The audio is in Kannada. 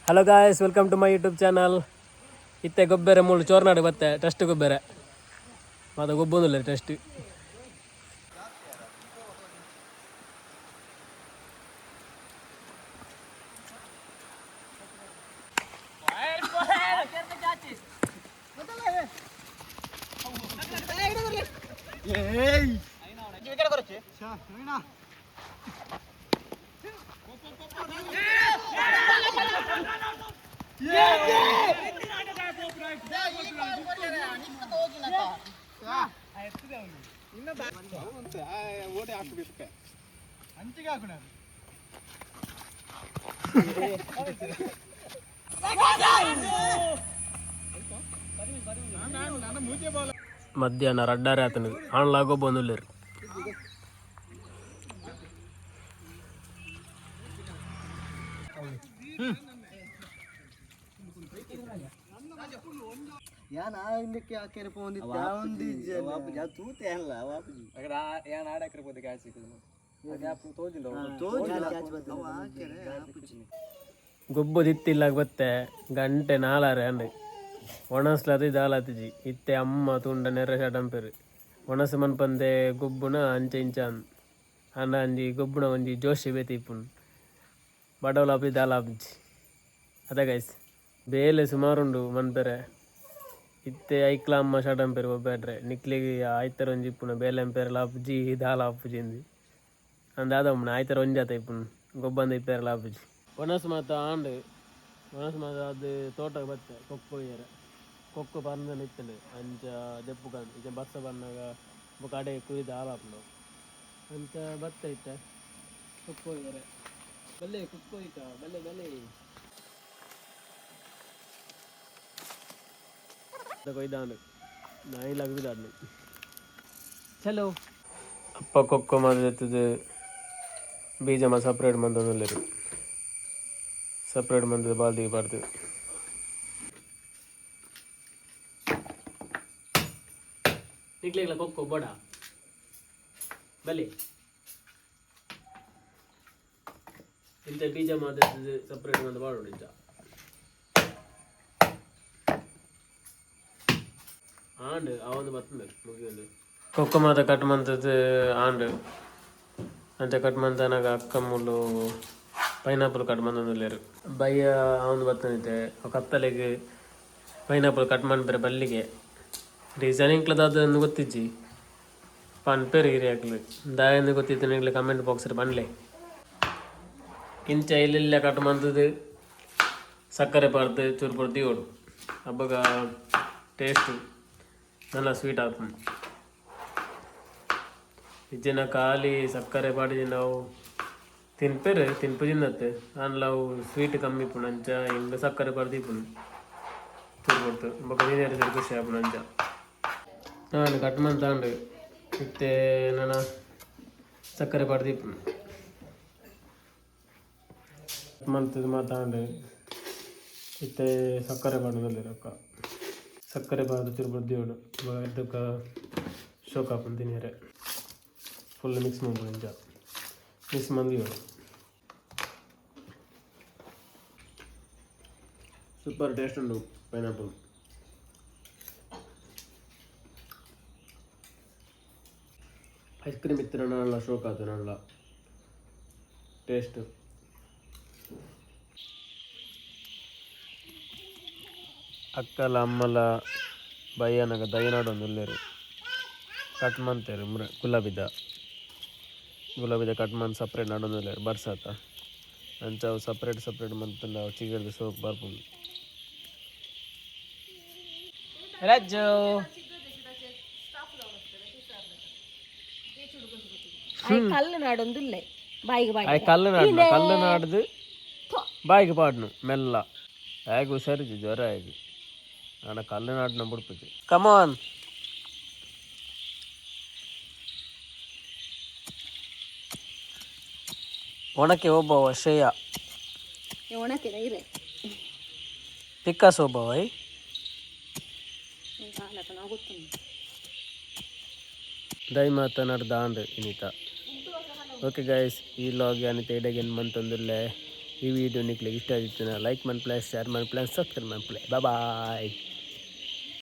Hello guys, welcome to my YouTube channel. ಇತ್ತೆ ಗೊಬ್ಬರ ಮೂಳು ಚೋರ್ನಾಡು ಬತ್ತೆ ಟೆಸ್ಟ್ ಗೊಬ್ಬರ ಮತ್ತು ಗೊಬ್ಬೊಂದಿಲ್ಲ ಟೆಸ್ಟ್. ಮಧ್ಯಾಹ್ನ ರಡ್ಡಾರೆ ಆತನ ಆಣ್ಲಾಗೋ ಬಂದಿಲ್ಲ. ಗೊಬ್ಬು ದಿತ್ತಿಲ್ಲ ಬತ್ತೆ ಗಂಟೆ ನಾಲಾರೆ ಅಂಡೆ ಒಣಸ್ಲದು ದಾಲತಿಜಿ ಇತ್ತೆ ಅಮ್ಮ ತುಂಡ ನೆರೆ ಶಡಂಪೆರು ಒಣಸು ಮನ್ಪಂದೆ ಗೊಬ್ಬುನ ಅಂಚೆ ಇಂಚಾನ್ ಅಂಡ ಅಂಜಿ ಗೊಬ್ಬುನ ಒಂಜಿ ಜೋಶಿ ಬೇತಿಪ್ಪುನ್ ಬಡವಲಾಪಿ ದಾಲಾಪಿಜಿ ಅದ ಗೈಸ್ ಬೇಲೆ ಸುಮಾರುಂಡು ಮನ್ಪೆರೆ ಇತ್ತೆ ಐಕ್ಲ ಅಮ್ಮ ಶಡಂಪೆರು ಒಬ್ಬೇಡ್ರೆ ನಿಕ್ಲಿಗೆ ಆಯ್ತರ ಒಂಜಿ ಇಪ್ಪುನ ಬೇಲೆ ಎಂಪೆರೆ ಲಾಪುಜಿ ದಾಲಾಪುಜಿ ಅಂದು ಅಂದಾದಮ್ಮನ ಆಯ್ತರ ಒಂಜಾತ ಇಪ್ಪುನ್ ಗೊಬ್ಬಂದ ಇಪ್ಪೆರೆ ಲಾಪುಜಿ ಒಣಸು ಮಾತ ಆಂಡು ಒಣಸು ಮಾತ ಅದು ತೋಟಕ್ಕೆ ಬತ್ತೆ ಕೊಕ್ಕು ಪರ್ನ ನಿತ್ತಲೆ ಅಂಚ ದೆಪ್ಪು ಕಂಡು ಈಗ ಬಸ್ಸ ಬಂದಾಗ ಕಡೆ ಕುಯ್ದು ಹಾಲಾಪ್ನು ಅಂಚ ಭತ್ತ ಇತ್ತೆ ಕೊಕ್ಕು ಹೋಗ್ಯಾರೆ ಬಲ್ಲೆ ಕೊಕ್ಕು ಹೋಯ್ತ ಬಲ್ಲೆ ಕೊಯ್ದಾಂಡು ನಾಯಿ ಲಗ್ಬಿದಾಡ್ನು ಚಲೋ ಅಪ್ಪ ಕೊಕ್ಕು ಮಾಡಿದ್ದು ಬೀಜ ಮ ಸಪ್ರೇಟ್ ಮಂದೊಂದು ಸಪ್ರೇಟ್ ಮಂದ ಬಾಲ್ದಿಗೆ ಬಾರ್ದು ನಿಕ್ಲಿಗ್ಲ ಕೊಕ್ಕು ಬೋಡ ಬಲಿ ಇಂಥ ಬೀಜ ಮಾದದ್ದು ಸಪ್ರೇಟ್ ಮಂದ ಬಾಡೋಡು ಇಂಚ ಆಂಡು ಅವನು ಬರ್ತದೆ ಮುಗಿಯೋದು ಕೊಕ್ಕು ಮಾತ ಕಟ್ ಮಂತದ್ದು ಆಂಡು ಅಂಚ ಕಟ್ ಮಂತನಾಗ ಅಕ್ಕ ಮುಳ್ಳು ಪೈನಾಪಲ್ ಕಟ್ ಮಂದೊಂದುಲ್ಲೇರು ಬಯ್ಯ ಅವನು ಬರ್ತನಿತ್ತೆ ಕತ್ತಲೆಗೆ ಪೈನಾಪಲ್ ಕಟ್ ಮಾಡ್ಬೇರೆ ಬಲ್ಲಿಗೆ ರೀಸನ್ ಇಂಕ್ಲದಾದನ್ನು ಗೊತ್ತಿಜ್ಜಿ ಪನ್ಪೇರು ಹಿರಿ ಹಾಕ್ಲಿ ದಾಯಂದು ಗೊತ್ತಿತ್ತು ನಿಂಗ್ಲೆ ಕಮೆಂಟ್ ಬಾಕ್ಸಲ್ಲಿ ಬನ್ಲೆ ಇಂಚ ಇಲ್ಲೆಲ್ಲ ಕಟ್ ಮಂತದ್ದು ಸಕ್ಕರೆ ಪಾರ್ದು ಚೂರು ಪುರ್ದು ಓಡು ಹಬ್ಬಗ ಟೇಸ್ಟು നല്ല ಸ್ವೀಟ್ ಆಗ್ತದೆ. ಇಜ್ಜಿನ ಖಾಲಿ ಸಕ್ಕರೆ ಪಾಡಿದ ನಾವು ತಿನ್ಪುಜಿಂದತ್ತೆ ನಾವು ಸ್ವೀಟ್ ಕಮ್ಮಿ ಪುಣಂಚ ಹಿಂಗೆ ಸಕ್ಕರೆ ಪಾಡ್ದು ಪುಣ್ ಚೂರು ಕೊಡ್ತು ಬೊಕ್ಕ ನೀರು ಸರಿ ಖುಷಿ ಆಪುಣಂಚ ನಾನು ಕಟ್ ಮಂತ್ ತಗೊಂಡು ಇತ್ತೆ ನಾನು ಸಕ್ಕರೆ ಪಾಡ್ದು ಪುಣ್ ಕಟ್ ಮಂತದ್ದು ಮಾತಾಂಡು ಇತ್ತೆ ಸಕ್ಕರೆ ಪಾಡದಲ್ಲಿ ರೊಕ್ಕ ಸಕ್ಕರೆ ಪಾಡ್ದು ಚೂರು ಬುದ್ಧಿಯೋಡು ಇದಕ್ಕೆ ಶೋಕ್ ಹಾಕೊಂಡು ತಿನ್ನೀರೆ ಫುಲ್ ಮಿಕ್ಸ್ ಮಾಡ್ಬೋದು ಇಂಚ ಮಿಕ್ಸ್ ಮಂದಿಯೋಡು ಸೂಪರ್ ಟೇಸ್ಟ್ ಉಂಟು ಪೈನಾಪಲ್ ಐಸ್ ಕ್ರೀಮ್ ಇತ್ತು ನನ್ನ ಶೋಕ್ ಆಯ್ತು ನನ್ನ ಟೇಸ್ಟ್ ಅಕ್ಕಲ ಅಮ್ಮಲ ಬಯ್ಯನಾಗ ದಯನಾಡೊಂದು ಉಲ್ಲೇರು ಕಟ್ ಮಂತೇರು ಗುಲಾಬಿದ ಕಟ್ ಮಂತ್ ಸಪ್ರೇಟ್ ನಡೊಂದು ಉಲ್ಲೇರು ಬರ್ಸಾತ ಅಂಚವು ಸಪ್ರೇಟ್ ಮಂತಂಡ ಚಿಗರ್ದು ಸೋಪ್ ಬರ್ಪುಂಡು ರಾಜು ಕಲ್ಲು ನಾಡೊಂದುಲ್ಲೆ ಕಲ್ಲು ನಾಡ್ದು ಬಾಯಿಗೆ ಪಾಡ್ನು ಮೆಲ್ಲ ಹೇಗೆ ಹುಷಾರಿದ್ದು ಜ್ವರ ಹೇಗೆ ನಾನು ಕಲ್ಲು ನಾಡಿನ ಬಿಡ್ಪಿದ್ದೆ ಕಮಾನ್ ಒಣಕ್ಕೆ ಒಬ್ಬವ ಶ್ರೇಯ ಪಿಕ್ಕಾಸ್ ಒಬ್ಬವ ದೈ ಮಾತನಾಡ್ದ ಆಂಡ್ ಇನಿತ ಓಕೆ ಗೈಸ್ ಈ ಲಾಗ್ ಅನಿತ ಇಡಗೇನು ಬಂತಂದಿಲ್ಲೇ ಈ ವಿಡಿಯೋ ನಿಕ್ಲಿಗೆ ಇಷ್ಟ ಆಗಿತ್ತು ಲೈಕ್ ಮನ್ಪ್ಲೆ ಶೇರ್ ಮನ್ಪ್ಲೆ ಸಬ್ಸ್ಕ್ರೈಬ್ ಮನ್ಪ್ಲೆ ಬಾಯ್